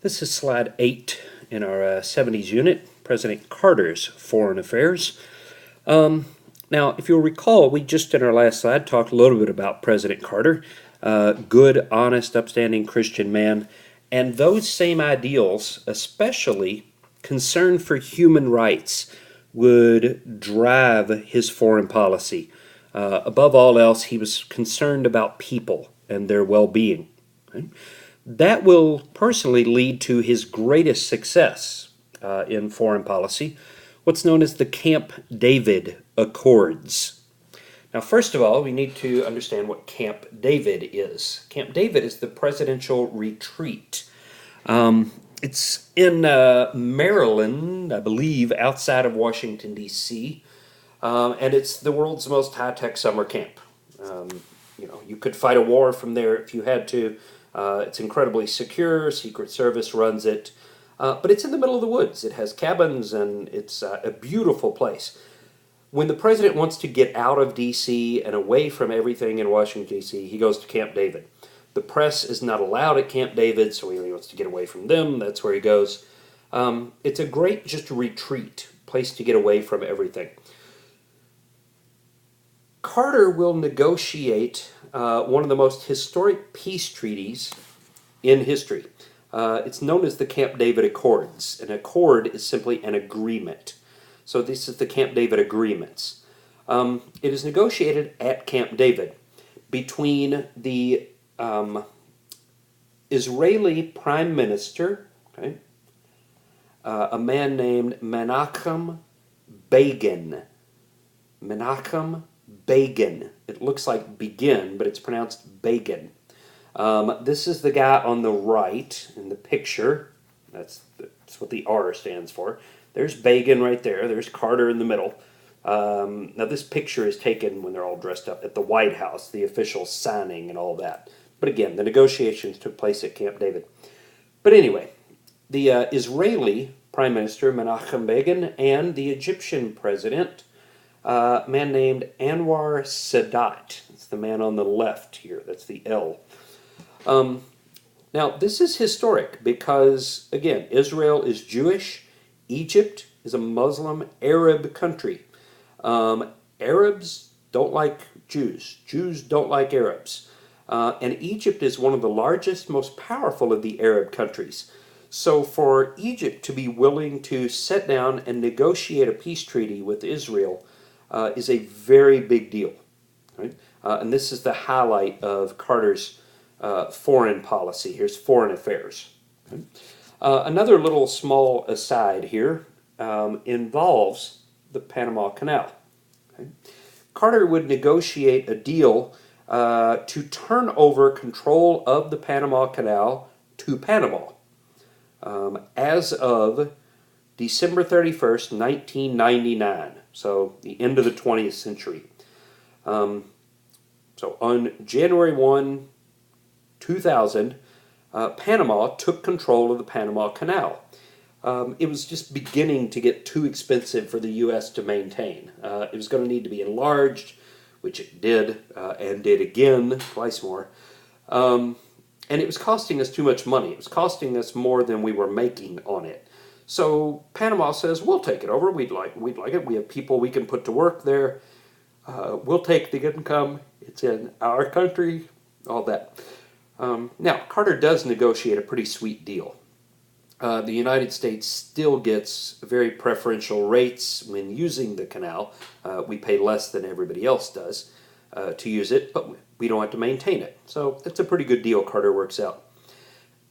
This is slide 8 in our 70s unit, President Carter's Foreign Affairs. Now, if you'll recall, we just in our last slide talked a little bit about President Carter, good, honest, upstanding Christian man, and those same ideals, especially concern for human rights, would drive his foreign policy. Above all else, he was concerned about people and their well-being. Right? That will personally lead to his greatest success in foreign policy, what's known as the Camp David Accords. Now, first of all, we need to understand what Camp David is. Camp David is the presidential retreat. It's in Maryland, I believe, outside of Washington, D.C., and it's the world's most high-tech summer camp. You could fight a war from there if you had to. It's incredibly secure. Secret Service runs it. But it's in the middle of the woods. It has cabins, and it's a beautiful place. When the president wants to get out of D.C. and away from everything in Washington, D.C., he goes to Camp David. The press is not allowed at Camp David, so he wants to get away from them. That's where he goes. It's a great just retreat, place to get away from everything. Carter will negotiate one of the most historic peace treaties in history. It's known as the Camp David Accords. An accord is simply an agreement. So this is the Camp David Agreements. It is negotiated at Camp David between the Israeli Prime Minister, okay, a man named Menachem Begin. Menachem Begin. It looks like begin, but it's pronounced Begin. This is the guy on the right in the picture. That's what the R stands for. There's Begin right there. There's Carter in the middle. Now this picture is taken when they're all dressed up at the White House, the official signing and all that. But again, the negotiations took place at Camp David. But anyway, the Israeli Prime Minister Menachem Begin and the Egyptian President, a man named Anwar Sadat. It's the man on the left here. That's the L. Now, this is historic because, again, Israel is Jewish. Egypt is a Muslim Arab country. Arabs don't like Jews. Jews don't like Arabs. And Egypt is one of the largest, most powerful of the Arab countries. So for Egypt to be willing to sit down and negotiate a peace treaty with Israel is a very big deal. Right? And this is the highlight of Carter's foreign policy. Here's foreign affairs. Okay? Another little small aside here involves the Panama Canal. Okay? Carter would negotiate a deal to turn over control of the Panama Canal to Panama as of December 31st, 1999, so the end of the 20th century. So on January 1, 2000, Panama took control of the Panama Canal. It was just beginning to get too expensive for the U.S. to maintain. It was going to need to be enlarged, which it did, and did again, twice more. And it was costing us too much money. It was costing us more than we were making on it. So Panama says, we'll take it over. We'd like it. We have people we can put to work there. We'll take the income. It's in our country, all that. Now, Carter does negotiate a pretty sweet deal. The United States still gets very preferential rates when using the canal. We pay less than everybody else does to use it, but we don't have to maintain it. So it's a pretty good deal Carter works out.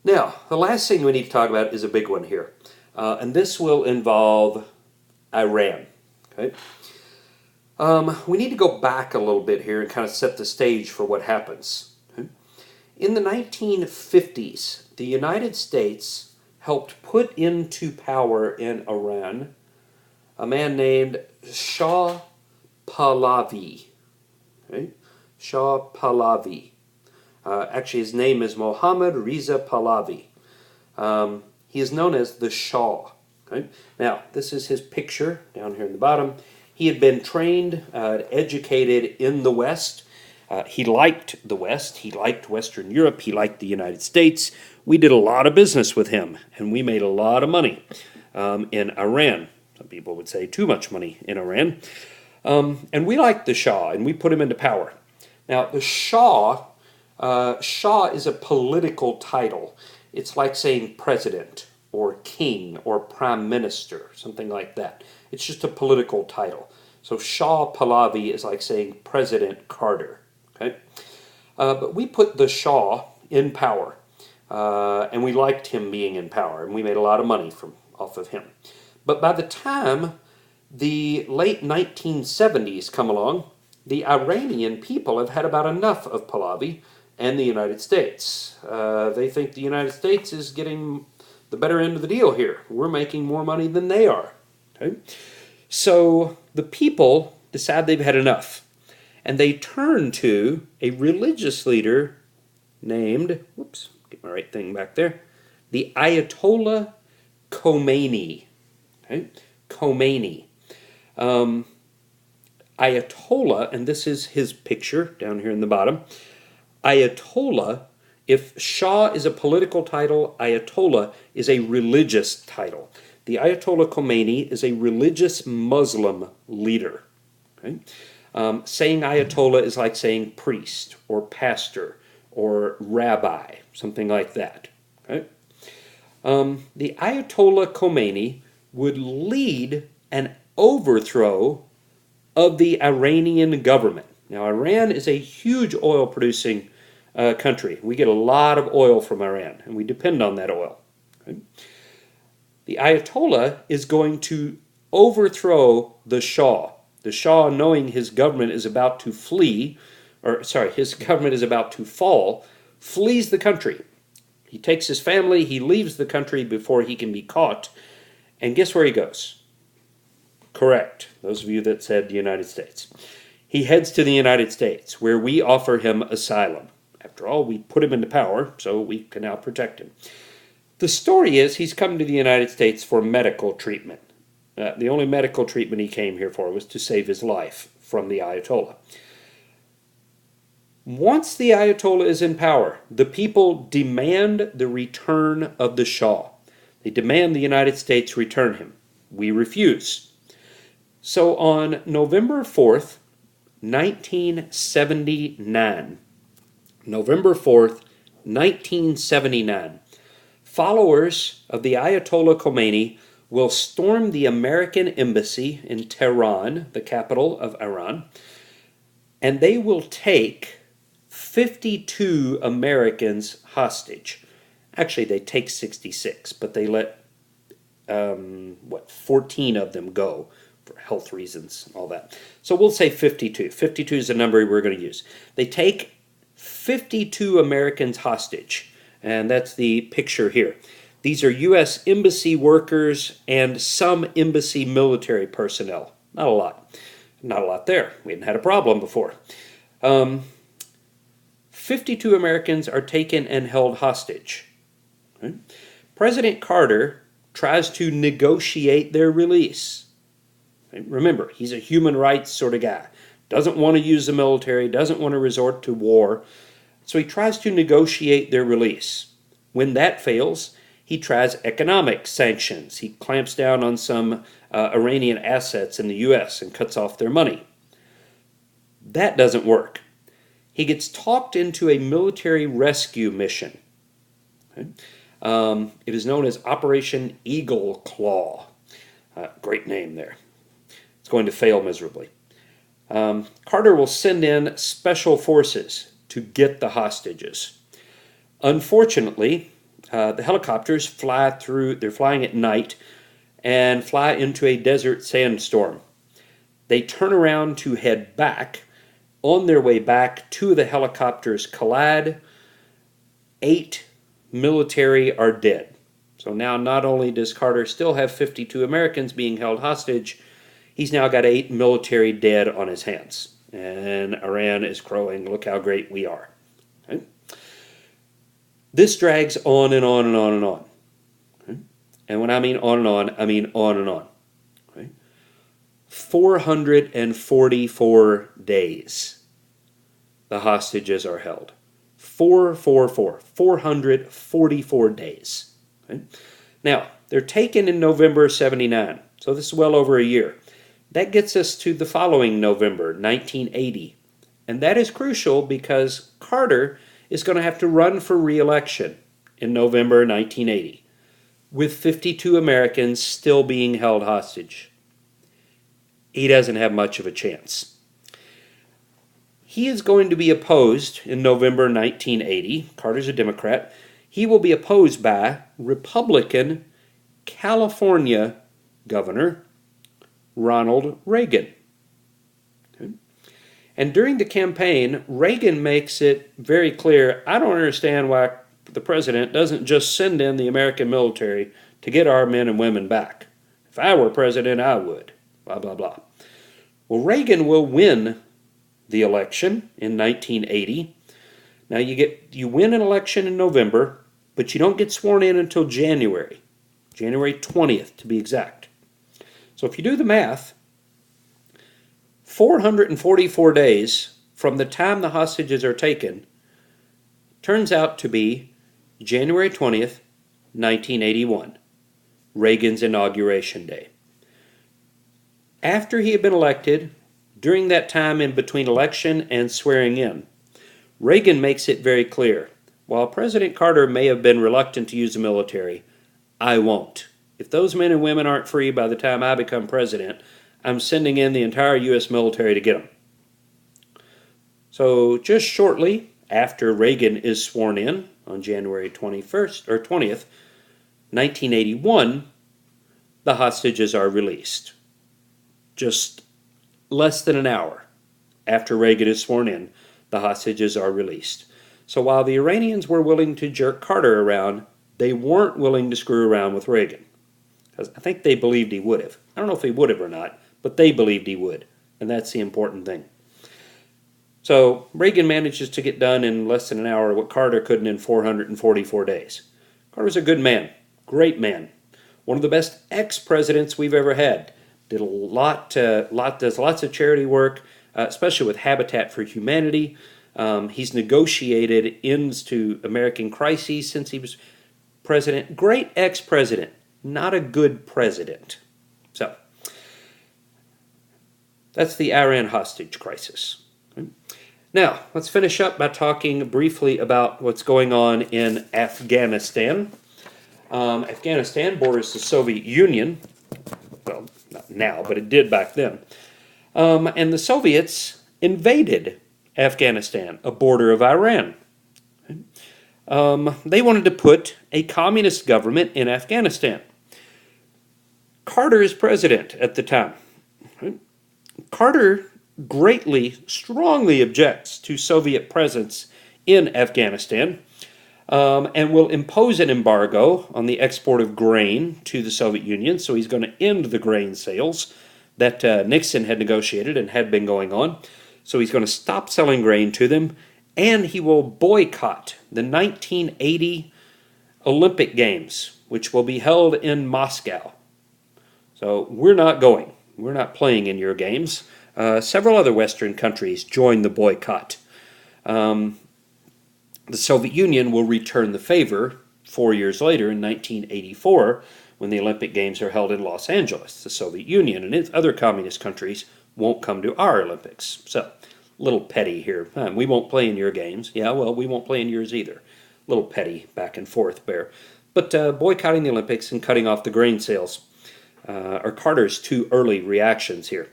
Now, the last thing we need to talk about is a big one here. And this will involve Iran. Okay? We need to go back a little bit here and kind of set the stage for what happens. Okay? In the 1950s, the United States helped put into power in Iran a man named Shah Pahlavi. Okay? Shah Pahlavi. Actually, his name is Mohammad Reza Pahlavi. He is known as the Shah. Okay? Now, this is his picture down here in the bottom. He had been trained, educated in the West, He liked the West. He liked Western Europe. He liked the United States. We did a lot of business with him, and we made a lot of money in Iran. Some people would say too much money in Iran. And we liked the Shah, and we put him into power. Now, the Shah is a political title. It's like saying president or king or prime minister, something like that. It's just a political title. So Shah Pahlavi is like saying President Carter. Okay, but we put the Shah in power, and we liked him being in power, and we made a lot of money off of him. But by the time the late 1970s come along, the Iranian people have had about enough of Pahlavi and the United States. They think the United States is getting the better end of the deal here. We're making more money than they are. Okay? So the people decide they've had enough, and they turn to a religious leader named, whoops, get my right thing back there, the Ayatollah Khomeini. Okay? Khomeini. Ayatollah, and this is his picture down here in the bottom. Ayatollah, if Shah is a political title, Ayatollah is a religious title. The Ayatollah Khomeini is a religious Muslim leader. Okay? Saying Ayatollah is like saying priest or pastor or rabbi, something like that. Okay? The Ayatollah Khomeini would lead an overthrow of the Iranian government. Now, Iran is a huge oil-producing country. We get a lot of oil from Iran, and we depend on that oil. Okay? The Ayatollah is going to overthrow the Shah. The Shah, knowing his government is about to his government is about to fall, flees the country. He takes his family, he leaves the country before he can be caught, and guess where he goes? Correct, those of you that said the United States. He heads to the United States, where we offer him asylum. After all, we put him into power, so we can now protect him. The story is he's come to the United States for medical treatment. The only medical treatment he came here for was to save his life from the Ayatollah. Once the Ayatollah is in power, the people demand the return of the Shah. They demand the United States return him. We refuse. So on November 4th, 1979, November 4th, 1979, followers of the Ayatollah Khomeini will storm the American embassy in Tehran, the capital of Iran, and they will take 52 Americans hostage. Actually, they take 66, but they let 14 of them go for health reasons and all that. So we'll say 52. 52 is the number we're going to use. They take 52 Americans hostage, and that's the picture here. These are U.S. embassy workers and some embassy military personnel. Not a lot. Not a lot there. We hadn't had a problem before. 52 Americans are taken and held hostage. Okay. President Carter tries to negotiate their release. Okay. Remember, he's a human rights sort of guy. Doesn't want to use the military, doesn't want to resort to war. So he tries to negotiate their release. When that fails, he tries economic sanctions. He clamps down on some Iranian assets in the U.S. and cuts off their money. That doesn't work. He gets talked into a military rescue mission. Okay? It is known as Operation Eagle Claw. Great name there. It's going to fail miserably. Carter will send in special forces to get the hostages. Unfortunately, the helicopters fly through, they're flying at night, and fly into a desert sandstorm. They turn around to head back. On their way back, two of the helicopters collide. 8 military are dead. So now not only does Carter still have 52 Americans being held hostage, he's now got 8 military dead on his hands. And Iran is crowing, look how great we are. Okay? This drags on and on and on and on. Okay? And when I mean on and on, I mean on and on. Okay? 444 days. the hostages are held. 444 days. Okay? Now, they're taken in November 79, so this is well over a year. That gets us to the following November, 1980. And that is crucial because Carter is going to have to run for re-election in November 1980, with 52 Americans still being held hostage. He doesn't have much of a chance. He is going to be opposed in November 1980. Carter's a Democrat. He will be opposed by Republican California Governor Ronald Reagan. Okay. And during the campaign, Reagan makes it very clear, I don't understand why the president doesn't just send in the American military to get our men and women back. If I were president, I would. Blah, blah, blah. Well, Reagan will win the election in 1980. Now you win an election in November, but you don't get sworn in until January 20th to be exact. So if you do the math, 444 days from the time the hostages are taken turns out to be January 20th, 1981, Reagan's inauguration day. After he had been elected, during that time in between election and swearing in, Reagan makes it very clear, while President Carter may have been reluctant to use the military, I won't. If those men and women aren't free by the time I become president, I'm sending in the entire U.S. military to get them. So just shortly after Reagan is sworn in on January 20th, 1981, the hostages are released. Just less than an hour after Reagan is sworn in, the hostages are released. So while the Iranians were willing to jerk Carter around, they weren't willing to screw around with Reagan. Because I think they believed he would have. I don't know if he would have or not, but they believed he would. And that's the important thing. So Reagan manages to get done in less than an hour what Carter couldn't in 444 days. Carter's a good man, great man. One of the best ex-presidents we've ever had. Does lots of charity work, especially with Habitat for Humanity. He's negotiated ends to American crises since he was president. Great ex-president, not a good president. So, that's the Iran hostage crisis. Now, let's finish up by talking briefly about what's going on in Afghanistan. Afghanistan borders the Soviet Union. Well, not now, but it did back then. And the Soviets invaded Afghanistan, a border of Iran. They wanted to put a communist government in Afghanistan. Carter is president at the time. Carter strongly objects to Soviet presence in Afghanistan and will impose an embargo on the export of grain to the Soviet Union. So he's going to end the grain sales that Nixon had negotiated and had been going on. So he's going to stop selling grain to them, and he will boycott the 1980 Olympic Games, which will be held in Moscow. So we're not going. We're not playing in your games. Several other Western countries joined the boycott. The Soviet Union will return the favor 4 years later in 1984 when the Olympic Games are held in Los Angeles. The Soviet Union and its other communist countries won't come to our Olympics. So, a little petty here. We won't play in your games. Yeah, well, we won't play in yours either. A little petty back and forth there. But boycotting the Olympics and cutting off the grain sales are Carter's two early reactions here.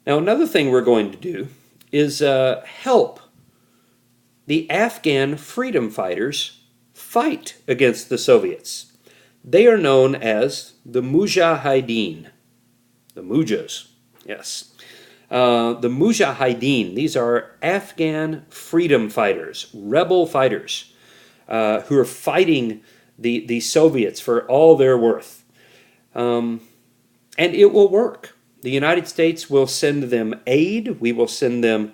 Now, another thing we're going to do is help the Afghan freedom fighters fight against the Soviets. They are known as the Mujahideen. The Mujas, yes. The Mujahideen, these are Afghan freedom fighters, rebel fighters, who are fighting the Soviets for all they're worth. And it will work. The United States will send them aid. We will send them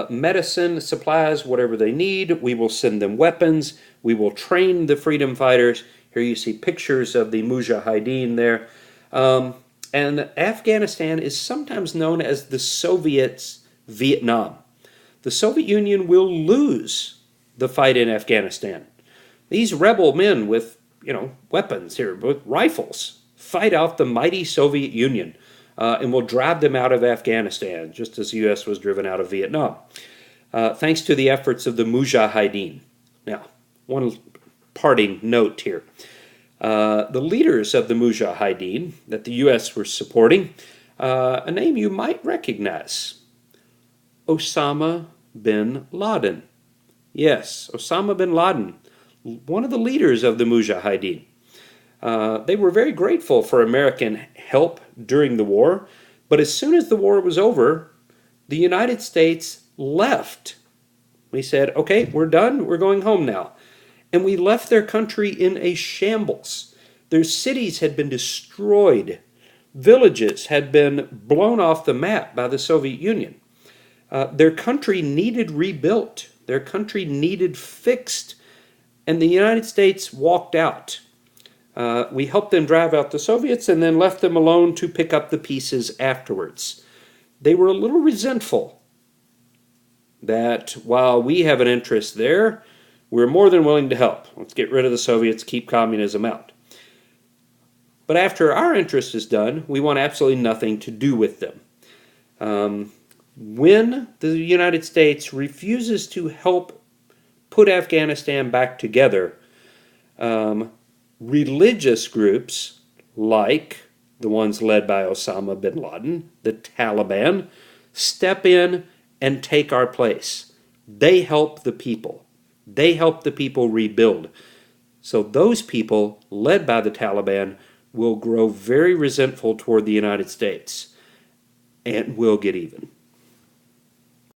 medicine, supplies, whatever they need. We will send them weapons. We will train the freedom fighters. Here you see pictures of the Mujahideen there. And Afghanistan is sometimes known as the Soviets' Vietnam. the Soviet Union will lose the fight in Afghanistan. These rebel men with, weapons here, with rifles, fight off the mighty Soviet Union and will drive them out of Afghanistan, just as the U.S. was driven out of Vietnam, thanks to the efforts of the Mujahideen. Now, one parting note here. The leaders of the Mujahideen that the U.S. were supporting, a name you might recognize, Osama bin Laden. Yes, Osama bin Laden, one of the leaders of the Mujahideen. They were very grateful for American help during the war, but as soon as the war was over, the United States left. We said, okay, we're done, we're going home now. And we left their country in a shambles. Their cities had been destroyed. Villages had been blown off the map by the Soviet Union. Their country needed rebuilt. Their country needed fixed. And the United States walked out. We helped them drive out the Soviets and then left them alone to pick up the pieces afterwards. They were a little resentful that while we have an interest there, we're more than willing to help. Let's get rid of the Soviets, keep communism out. But after our interest is done, we want absolutely nothing to do with them. When the United States refuses to help put Afghanistan back together, religious groups like the ones led by Osama bin Laden, the Taliban, step in and take our place. They help the people. They help the people rebuild. So those people, led by the Taliban, will grow very resentful toward the United States and will get even.